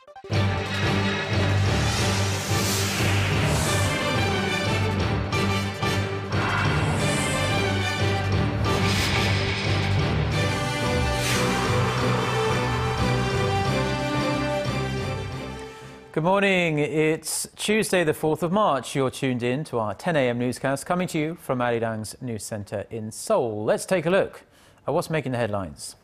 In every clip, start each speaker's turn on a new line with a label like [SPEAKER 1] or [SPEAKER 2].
[SPEAKER 1] Good morning. It's Tuesday, the 4th of March. You're tuned in to our 10 a.m. newscast coming to you from ARIRANG's news center in Seoul. Let's take a look at what's making the headlines.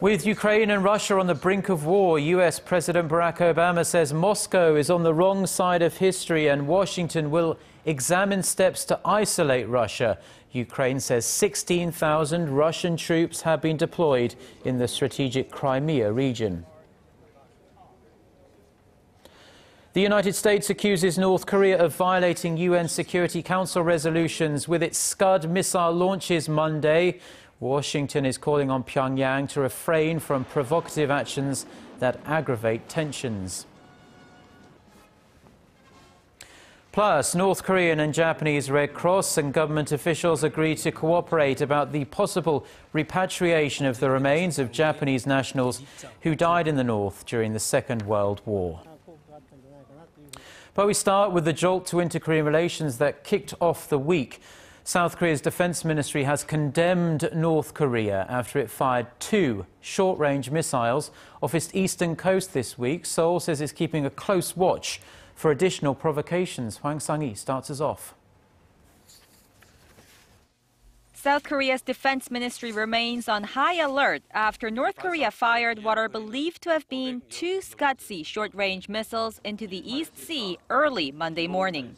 [SPEAKER 1] With Ukraine and Russia on the brink of war, U.S. President Barack Obama says Moscow is on the wrong side of history and Washington will examine steps to isolate Russia. Ukraine says 16,000 Russian troops have been deployed in the strategic Crimea region. The United States accuses North Korea of violating UN Security Council resolutions with its Scud missile launches Monday. Washington is calling on Pyongyang to refrain from provocative actions that aggravate tensions. Plus, North Korean and Japanese Red Cross and government officials agreed to cooperate about the possible repatriation of the remains of Japanese nationals who died in the north during the Second World War. But we start with the jolt to inter-Korean relations that kicked off the week. South Korea's defense ministry has condemned North Korea after it fired 2 short-range missiles off its eastern coast this week. Seoul says it's keeping a close watch for additional provocations. Hwang Sang-hee starts us off.
[SPEAKER 2] South Korea's defense ministry remains on high alert after North Korea fired what are believed to have been 2 Scud short-range missiles into the East Sea early Monday morning.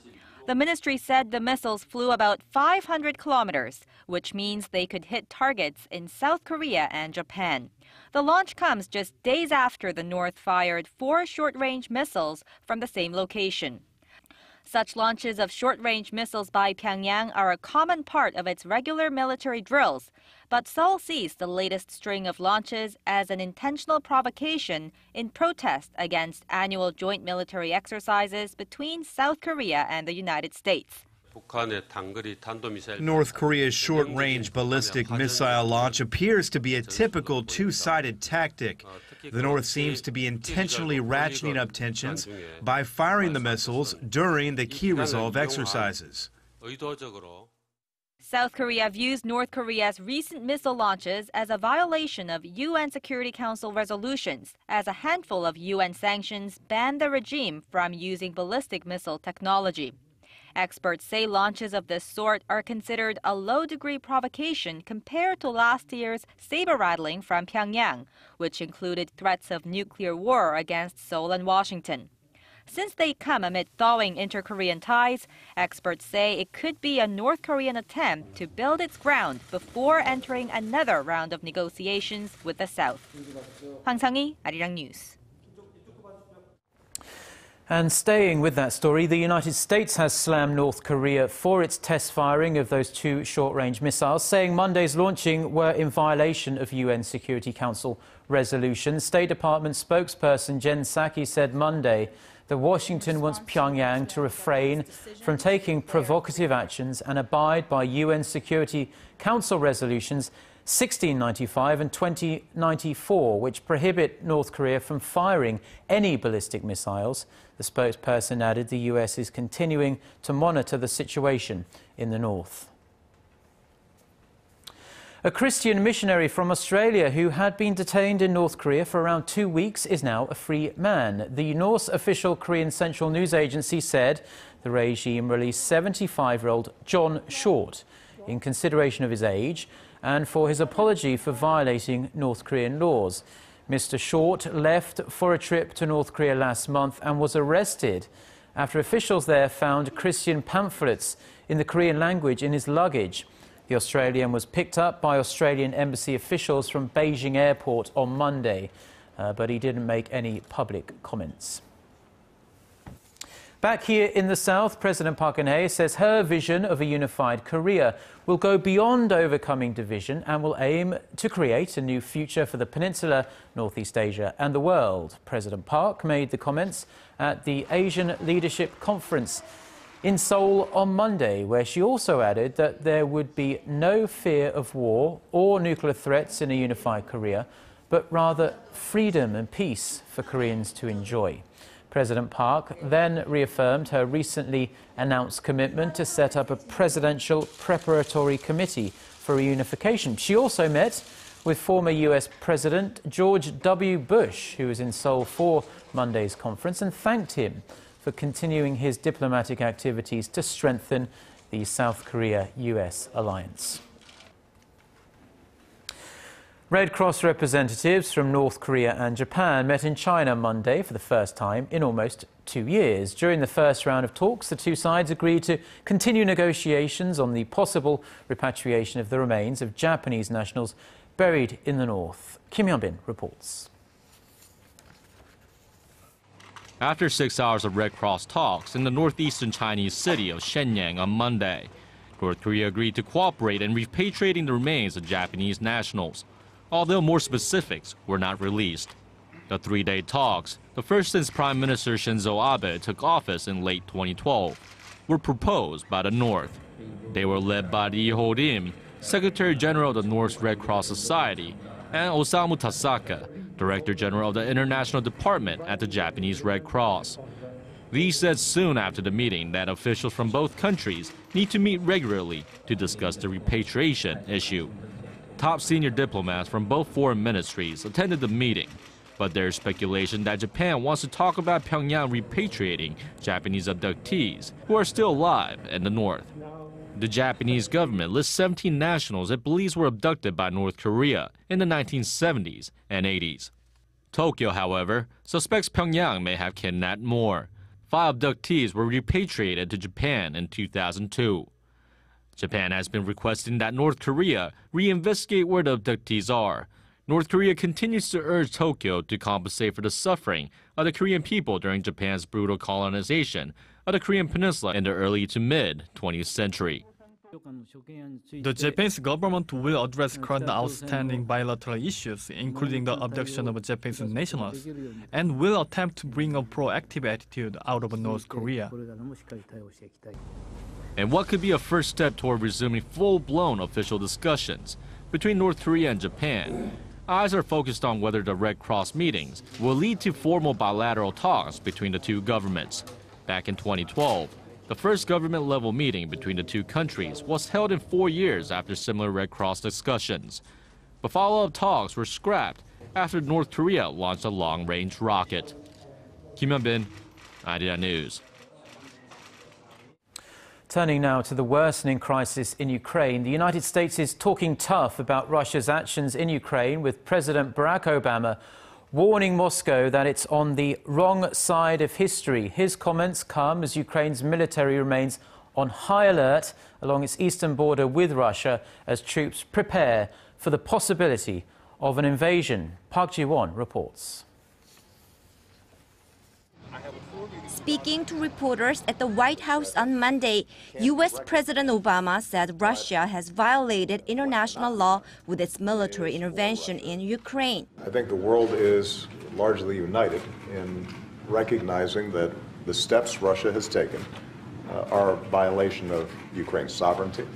[SPEAKER 2] The ministry said the missiles flew about 500 kilometers, which means they could hit targets in South Korea and Japan. The launch comes just days after the North fired 4 short-range missiles from the same location. Such launches of short-range missiles by Pyongyang are a common part of its regular military drills, but Seoul sees the latest string of launches as an intentional provocation in protest against annual joint military exercises between South Korea and the United States.
[SPEAKER 3] North Korea's short-range ballistic missile launch appears to be a typical two-sided tactic. The North seems to be intentionally ratcheting up tensions by firing the missiles during the key resolve exercises.
[SPEAKER 2] South Korea views North Korea's recent missile launches as a violation of UN Security Council resolutions, as a handful of UN sanctions ban the regime from using ballistic missile technology. Experts say launches of this sort are considered a low-degree provocation compared to last year's saber-rattling from Pyongyang, which included threats of nuclear war against Seoul and Washington. Since they come amid thawing inter-Korean ties, experts say it could be a North Korean attempt to build its ground before entering another round of negotiations with the South. Hwang Sang-hee, ARIRANG News.
[SPEAKER 1] And staying with that story, the United States has slammed North Korea for its test firing of those 2 short-range missiles, saying Monday's launching were in violation of UN Security Council resolutions. State Department spokesperson Jen Psaki said Monday that Washington wants Pyongyang to refrain from taking provocative actions and abide by UN Security Council resolutions 1695 and 2094, which prohibit North Korea from firing any ballistic missiles. The spokesperson added the U.S. is continuing to monitor the situation in the north. A Christian missionary from Australia who had been detained in North Korea for around 2 weeks is now a free man. The Norse official Korean Central News Agency said the regime released 75-year-old John Short in consideration of his age and for his apology for violating North Korean laws. Mr. Short left for a trip to North Korea last month and was arrested after officials there found Christian pamphlets in the Korean language in his luggage. The Australian was picked up by Australian embassy officials from Beijing airport on Monday, but he didn't make any public comments. Back here in the south, President Park Geun-hye says her vision of a unified Korea will go beyond overcoming division and will aim to create a new future for the peninsula, Northeast Asia and the world. President Park made the comments at the Asian Leadership Conference in Seoul on Monday, where she also added that there would be no fear of war or nuclear threats in a unified Korea, but rather freedom and peace for Koreans to enjoy. President Park then reaffirmed her recently announced commitment to set up a presidential preparatory committee for reunification. She also met with former U.S. President George W. Bush, who was in Seoul for Monday's conference, and thanked him for continuing his diplomatic activities to strengthen the South Korea-U.S. alliance. Red Cross representatives from North Korea and Japan met in China Monday for the first time in almost 2 years. During the first round of talks, the two sides agreed to continue negotiations on the possible repatriation of the remains of Japanese nationals buried in the north. Kim Hyun-bin reports.
[SPEAKER 4] After 6 hours of Red Cross talks in the northeastern Chinese city of Shenyang on Monday, North Korea agreed to cooperate in repatriating the remains of Japanese nationals, although more specifics were not released. The three-day talks, the first since Prime Minister Shinzo Abe took office in late 2012, were proposed by the North. They were led by Lee Ho-rim, Secretary General of the North's Red Cross Society, and Osamu Tasaka, Director General of the International Department at the Japanese Red Cross. Lee said soon after the meeting that officials from both countries need to meet regularly to discuss the repatriation issue. Top senior diplomats from both foreign ministries attended the meeting, but there's speculation that Japan wants to talk about Pyongyang repatriating Japanese abductees who are still alive in the north. The Japanese government lists 17 nationals it believes were abducted by North Korea in the 1970s and 80s. Tokyo, however, suspects Pyongyang may have kidnapped more. 5 abductees were repatriated to Japan in 2002. Japan has been requesting that North Korea reinvestigate where the abductees are. North Korea continues to urge Tokyo to compensate for the suffering of the Korean people during Japan's brutal colonization of the Korean peninsula in the early to mid-20th century.
[SPEAKER 5] The Japanese government will address current outstanding bilateral issues, including the abduction of Japanese nationals, and will attempt to bring a proactive attitude out of North Korea.
[SPEAKER 4] And what could be a first step toward resuming full-blown official discussions between North Korea and Japan, eyes are focused on whether the Red Cross meetings will lead to formal bilateral talks between the two governments. Back in 2012, the first government-level meeting between the two countries was held in 4 years after similar Red Cross discussions. But follow-up talks were scrapped after North Korea launched a long-range rocket. Kim Hyun-bin, ARIRANG News.
[SPEAKER 1] Turning now to the worsening crisis in Ukraine, the United States is talking tough about Russia's actions in Ukraine, with President Barack Obama warning Moscow that it's on the wrong side of history. His comments come as Ukraine's military remains on high alert along its eastern border with Russia as troops prepare for the possibility of an invasion. Park Ji-won reports.
[SPEAKER 6] Speaking to reporters at the White House on Monday, U.S. President Obama said Russia has violated international law with its military intervention in Ukraine.
[SPEAKER 7] I think the world is largely united in recognizing that the steps Russia has taken are a violation of Ukraine's sovereignty,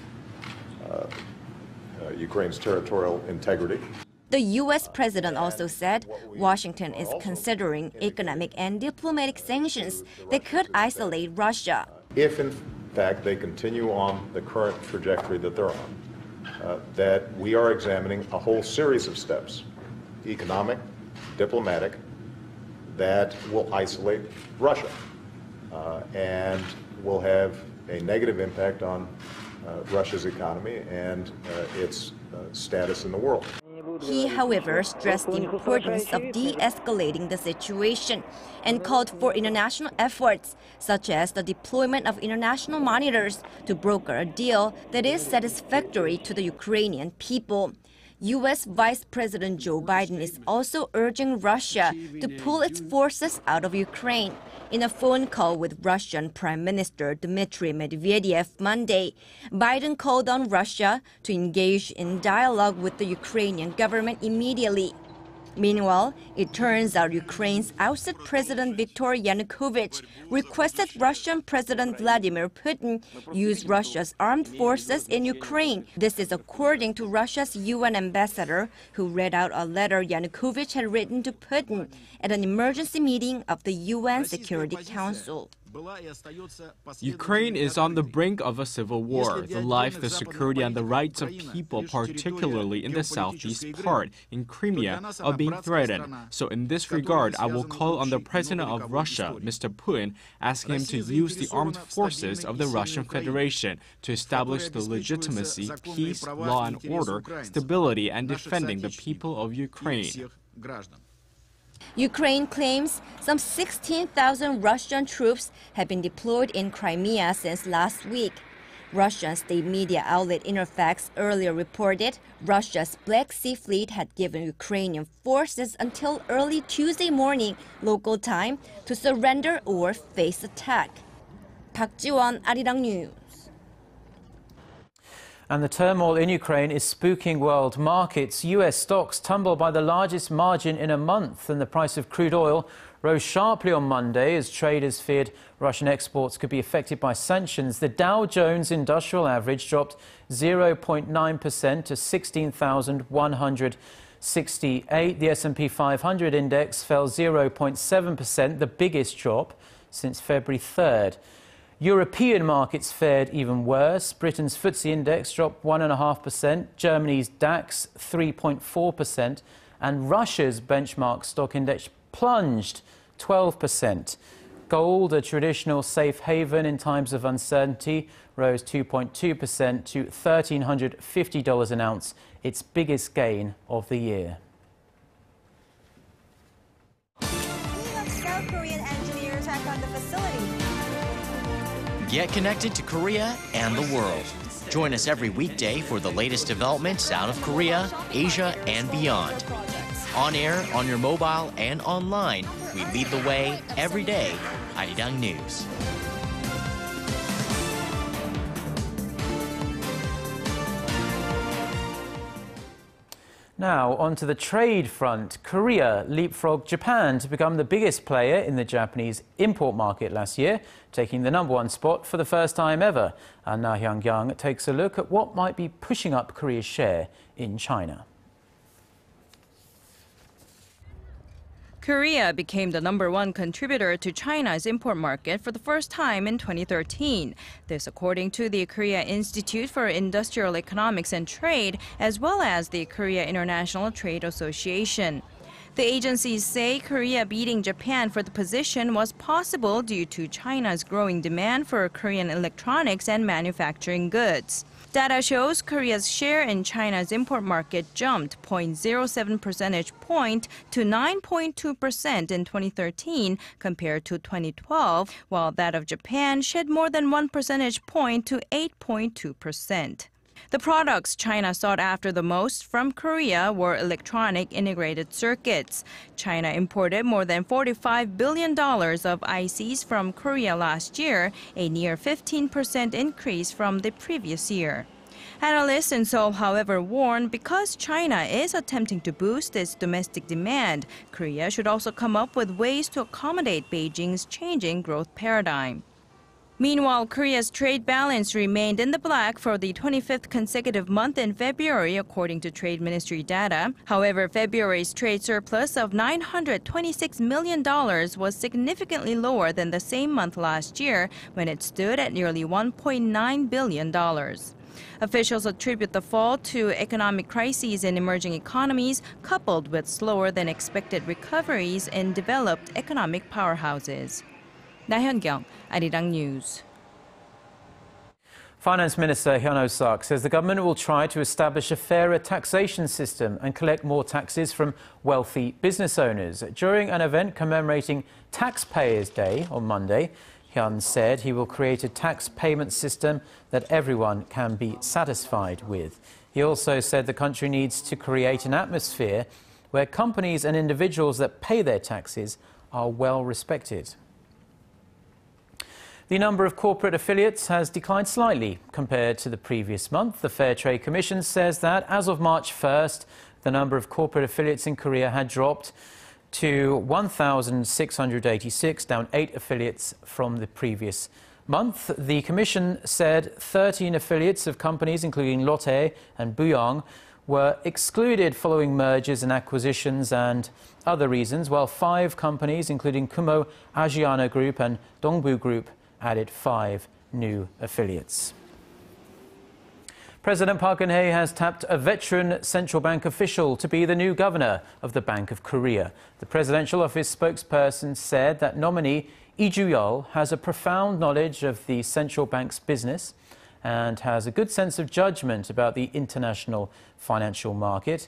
[SPEAKER 7] Ukraine's territorial integrity.
[SPEAKER 6] The U.S. president also said Washington is considering economic and diplomatic sanctions that could isolate Russia.
[SPEAKER 7] If, in fact, they continue on the current trajectory that they're on, that we are examining a whole series of steps, economic, diplomatic, that will isolate Russia and will have a negative impact on Russia's economy and its status in the world.
[SPEAKER 6] He, however, stressed the importance of de-escalating the situation and called for international efforts, such as the deployment of international monitors, to broker a deal that is satisfactory to the Ukrainian people. U.S. Vice President Joe Biden is also urging Russia to pull its forces out of Ukraine. In a phone call with Russian Prime Minister Dmitry Medvedev Monday, Biden called on Russia to engage in dialogue with the Ukrainian government immediately. Meanwhile, it turns out Ukraine's ousted President Viktor Yanukovych requested Russian President Vladimir Putin use Russia's armed forces in Ukraine. This is according to Russia's UN ambassador, who read out a letter Yanukovych had written to Putin at an emergency meeting of the UN Security Council.
[SPEAKER 8] Ukraine is on the brink of a civil war. The life, the security, and the rights of people, particularly in the southeast part, in Crimea, are being threatened. So in this regard, I will call on the President of Russia, Mr. Putin, asking him to use the armed forces of the Russian Federation to establish the legitimacy, peace, law and order, stability, and defending the people of Ukraine.
[SPEAKER 6] Ukraine claims some 16,000 Russian troops have been deployed in Crimea since last week. Russian state media outlet Interfax earlier reported Russia's Black Sea Fleet had given Ukrainian forces until early Tuesday morning local time to surrender or face attack. Park Ji-won, ARIRANG News.
[SPEAKER 1] And the turmoil in Ukraine is spooking world markets. U.S. stocks tumbled by the largest margin in a month, and the price of crude oil rose sharply on Monday as traders feared Russian exports could be affected by sanctions. The Dow Jones Industrial Average dropped 0.9% to 16,168. The S&P 500 index fell 0.7%, the biggest drop since February 3rd. European markets fared even worse. Britain's FTSE index dropped 1.5%, Germany's DAX 3.4%, and Russia's benchmark stock index plunged 12%. Gold, a traditional safe haven in times of uncertainty, rose 2.2% to $1,350 an ounce, its biggest gain of the year.
[SPEAKER 9] South Korean engineers hacked on the facility.
[SPEAKER 10] Get connected to Korea and the world. Join us every weekday for the latest developments out of Korea, Asia, and beyond. On air, on your mobile, and online, we lead the way every day. ARIRANG News.
[SPEAKER 1] Now, onto the trade front. Korea leapfrogged Japan to become the biggest player in the Japanese import market last year, taking the #1 spot for the first time ever. And Na Hyung-kyung takes a look at what might be pushing up Korea's share in China.
[SPEAKER 2] Korea became the #1 contributor to China's import market for the first time in 2013. This according to the Korea Institute for Industrial Economics and Trade, as well as the Korea International Trade Association. The agencies say Korea beating Japan for the position was possible due to China's growing demand for Korean electronics and manufacturing goods. Data shows Korea's share in China's import market jumped 0.07 percentage point to 9.2% in 2013 compared to 2012, while that of Japan shed more than 1 percentage point to 8.2%. The products China sought after the most from Korea were electronic integrated circuits. China imported more than $45 billion of ICs from Korea last year, a near 15% increase from the previous year. Analysts in Seoul, however, warn because China is attempting to boost its domestic demand, Korea should also come up with ways to accommodate Beijing's changing growth paradigm. Meanwhile, Korea's trade balance remained in the black for the 25th consecutive month in February, according to Trade Ministry data. However, February's trade surplus of $926 million was significantly lower than the same month last year, when it stood at nearly $1.9 billion. Officials attribute the fall to economic crises in emerging economies, coupled with slower than expected recoveries in developed economic powerhouses. Na Hyun-kyung, ARIRANG News.
[SPEAKER 1] Finance Minister Hyun Oh-sak says the government will try to establish a fairer taxation system and collect more taxes from wealthy business owners. During an event commemorating Taxpayers' Day on Monday, Hyun said he will create a tax payment system that everyone can be satisfied with. He also said the country needs to create an atmosphere where companies and individuals that pay their taxes are well respected. The number of corporate affiliates has declined slightly compared to the previous month. The Fair Trade Commission says that as of March 1st, The number of corporate affiliates in Korea had dropped to 1,686, down 8 affiliates from the previous month. The Commission said 13 affiliates of companies, including Lotte and Buyong, were excluded following mergers and acquisitions and other reasons, while 5 companies, including Kumo Asiana Group and Dongbu Group, added 5 new affiliates. President Park Geun-hye has tapped a veteran central bank official to be the new governor of the Bank of Korea. The presidential office spokesperson said that nominee Lee Ju-yeol has a profound knowledge of the central bank's business and has a good sense of judgment about the international financial market.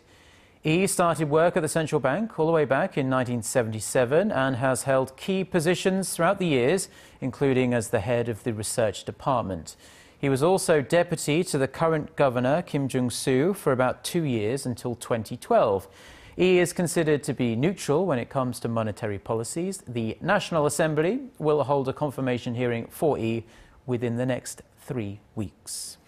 [SPEAKER 1] He started work at the central bank all the way back in 1977 and has held key positions throughout the years, including as the head of the research department. He was also deputy to the current governor, Kim Jung-soo, for about 2 years until 2012. He is considered to be neutral when it comes to monetary policies. The National Assembly will hold a confirmation hearing for Lee within the next 3 weeks.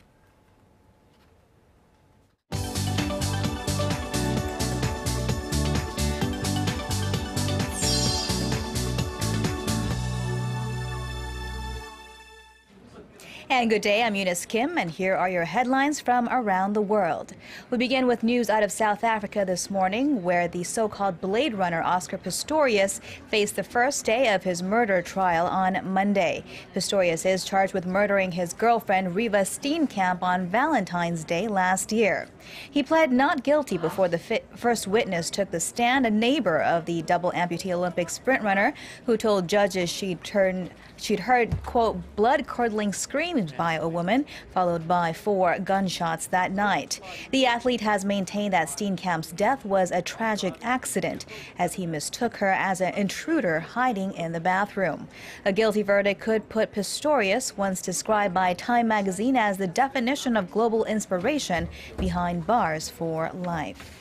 [SPEAKER 11] And good day, I'm Eunice Kim, and here are your headlines from around the world. We begin with news out of South Africa this morning, where the so-called Blade Runner Oscar Pistorius faced the first day of his murder trial on Monday. Pistorius is charged with murdering his girlfriend, Riva Steenkamp, on Valentine's Day last year. He pled not guilty before the first witness took the stand, a neighbor of the double amputee Olympic sprint runner, who told judges she'd heard, quote, blood-curdling screams by a woman, followed by 4 gunshots that night. The athlete has maintained that Steenkamp's death was a tragic accident, as he mistook her as an intruder hiding in the bathroom. A guilty verdict could put Pistorius, once described by Time magazine as the definition of global inspiration, behind bars for life.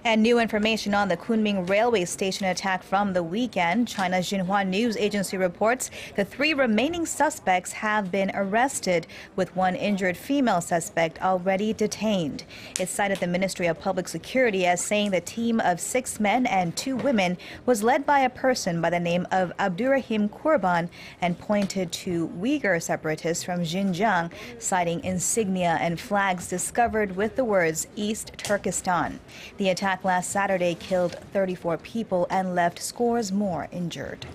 [SPEAKER 11] And new information on the Kunming railway station attack from the weekend. China's Xinhua news agency reports the 3 remaining suspects have been arrested, with 1 injured female suspect already detained. It cited the Ministry of Public Security as saying the team of 6 men and 2 women was led by a person by the name of Abdurrahim Kurban and pointed to Uyghur separatists from Xinjiang, citing insignia and flags discovered with the words East Turkestan. The attack last Saturday killed 34 people and left scores more injured.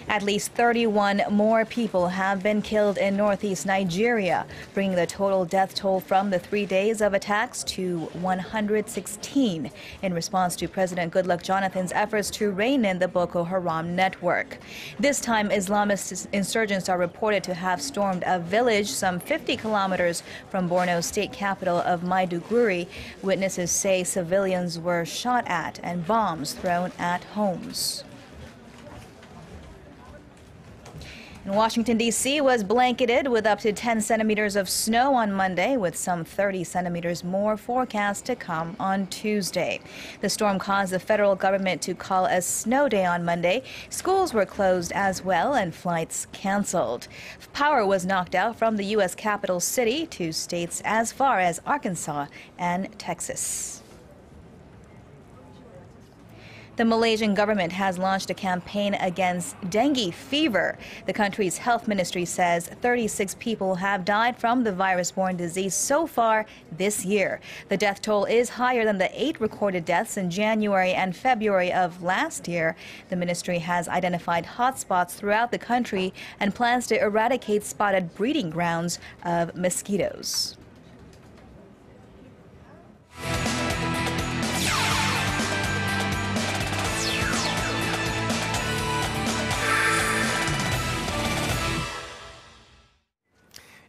[SPEAKER 11] At least 31 more people have been killed in northeast Nigeria, bringing the total death toll from the 3 days of attacks to 116 in response to President Goodluck Jonathan's efforts to rein in the Boko Haram network. This time, Islamist insurgents are reported to have stormed a village some 50 kilometers from Borno's state capital of Maiduguri. Witnesses say civilians were shot at and bombs thrown at homes. Washington, D.C. was blanketed with up to 10 centimeters of snow on Monday, with some 30 centimeters more forecast to come on Tuesday. The storm caused the federal government to call a snow day on Monday. Schools were closed as well and flights canceled. Power was knocked out from the U.S. capital city to states as far as Arkansas and Texas. The Malaysian government has launched a campaign against dengue fever. The country's health ministry says 36 people have died from the virus-borne disease so far this year. The death toll is higher than the 8 recorded deaths in January and February of last year. The ministry has identified hotspots throughout the country and plans to eradicate spotted breeding grounds of mosquitoes.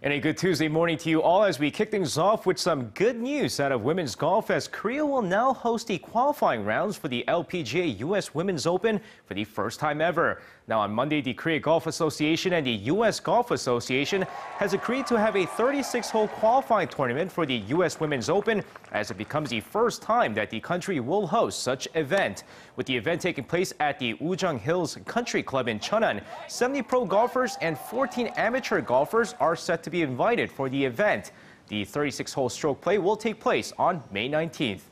[SPEAKER 12] And a good Tuesday morning to you all as we kick things off with some good news out of women's golf, as Korea will now host the qualifying rounds for the LPGA U.S. Women's Open for the first time ever. Now, on Monday, the Korea Golf Association and the U.S. Golf Association has agreed to have a 36-hole qualifying tournament for the U.S. Women's Open, as it becomes the first time that the country will host such event. With the event taking place at the Ujung Hills Country Club in Cheonan, 70 pro golfers and 14 amateur golfers are set to be invited for the event. The 36-hole stroke play will take place on May 19th.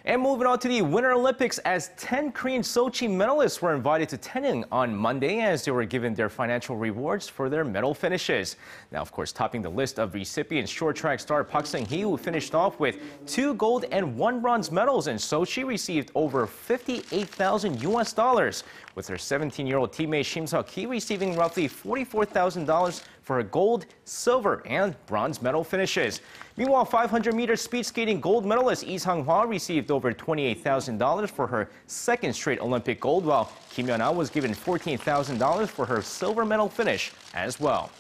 [SPEAKER 12] And moving on to the Winter Olympics, as 10 Korean Sochi medalists were invited to Taeneung on Monday as they were given their financial rewards for their medal finishes. Now, of course, topping the list of recipients, short track star Park Seung-hee, who finished off with 2 gold and 1 bronze medals in Sochi, received over $58,000, with her 17-year-old teammate Shim Seok-hee receiving roughly $44,000 for her gold, silver, and bronze medal finishes. Meanwhile, 500-meter speed skating gold medalist Lee Sang-hwa received over $28,000 for her second straight Olympic gold, while Kim Yeon-ah was given $14,000 for her silver medal finish as well.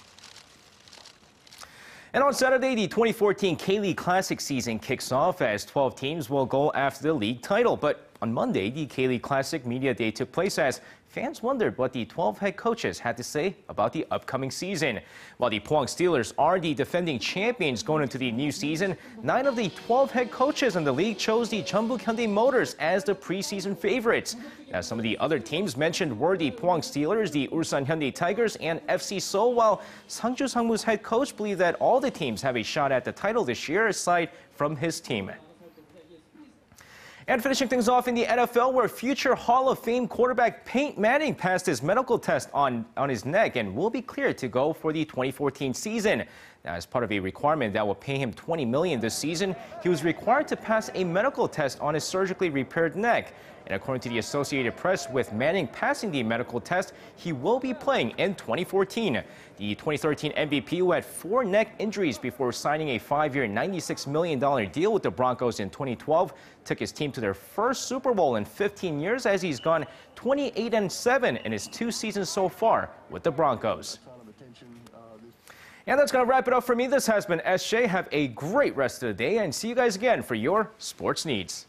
[SPEAKER 12] And on Saturday, the 2014 K-League Classic season kicks off as 12 teams will go after the league title. But on Monday, the K-League Classic Media Day took place as fans wondered what the 12 head coaches had to say about the upcoming season. While the Pohang Steelers are the defending champions going into the new season, 9 of the 12 head coaches in the league chose the Jeonbuk Hyundai Motors as the preseason favorites. Now, some of the other teams mentioned were the Pohang Steelers, the Ulsan Hyundai Tigers, and FC Seoul, while Sangju Sangmu's head coach believed that all the teams have a shot at the title this year, aside from his team. And finishing things off in the NFL, where future Hall of Fame quarterback Peyton Manning passed his medical test on his neck and will be cleared to go for the 2014 season. Now, as part of a requirement that will pay him $20 million this season, he was required to pass a medical test on his surgically repaired neck. And according to the Associated Press, with Manning passing the medical test, he will be playing in 2014. The 2013 MVP, who had 4 neck injuries before signing a 5-year, $96 million deal with the Broncos in 2012, took his team to their first Super Bowl in 15 years as he's gone 28-7 in his 2 seasons so far with the Broncos. And that's going to wrap it up for me. This has been SJ. Have a great rest of the day and see you guys again for your sports needs.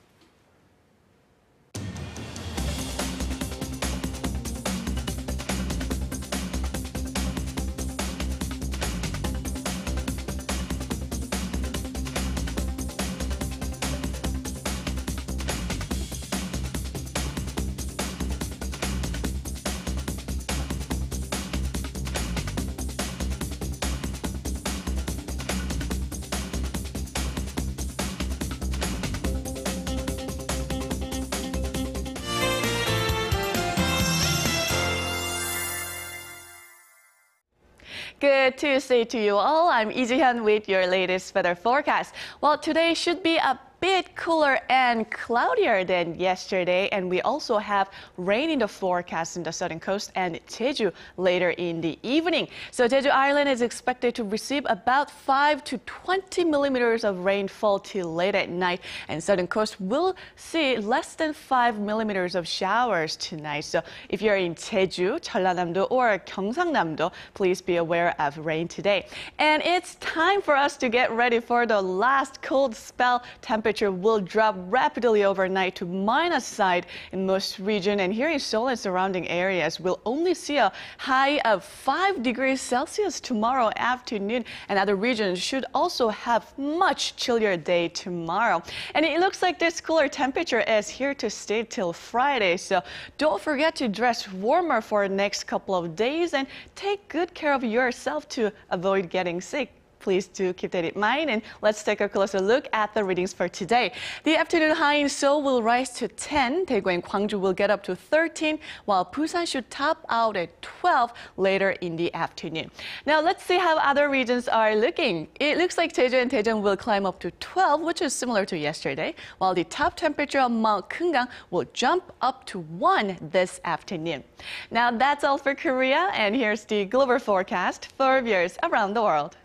[SPEAKER 13] Good Tuesday to you all. I'm Lee Ji-hyun with your latest weather forecast. Well, today should be a bit cooler and cloudier than yesterday, and we also have rain in the forecast in the southern coast and Jeju later in the evening. So Jeju Island is expected to receive about 5 to 20 millimeters of rainfall till late at night, and southern coast will see less than 5 millimeters of showers tonight. So if you're in Jeju, Jeollanam-do or Gyeongsang-nam-do, please be aware of rain today. And it's time for us to get ready for the last cold spell. Temperature will drop rapidly overnight to minus side in most regions, and here in Seoul and surrounding areas, we'll only see a high of 5 degrees Celsius tomorrow afternoon, and other regions should also have much chillier day tomorrow. And it looks like this cooler temperature is here to stay till Friday, so don't forget to dress warmer for the next couple of days and take good care of yourself to avoid getting sick. Please do keep that in mind, and let's take a closer look at the readings for today. The afternoon high in Seoul will rise to 10, Daegu and Gwangju will get up to 13, while Busan should top out at 12 later in the afternoon. Now let's see how other regions are looking. It looks like Jeju and Daejeon will climb up to 12, which is similar to yesterday, while the top temperature on Mount Keungang will jump up to 1 this afternoon. Now that's all for Korea, and here's the global forecast for viewers around the world.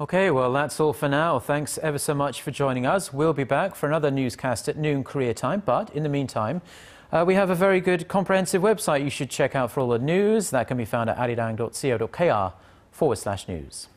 [SPEAKER 1] OK, well, that's all for now. Thanks ever so much for joining us. We'll be back for another newscast at noon Korea time. But in the meantime, we have a very good comprehensive website you should check out for all the news. That can be found at arirang.co.kr/news.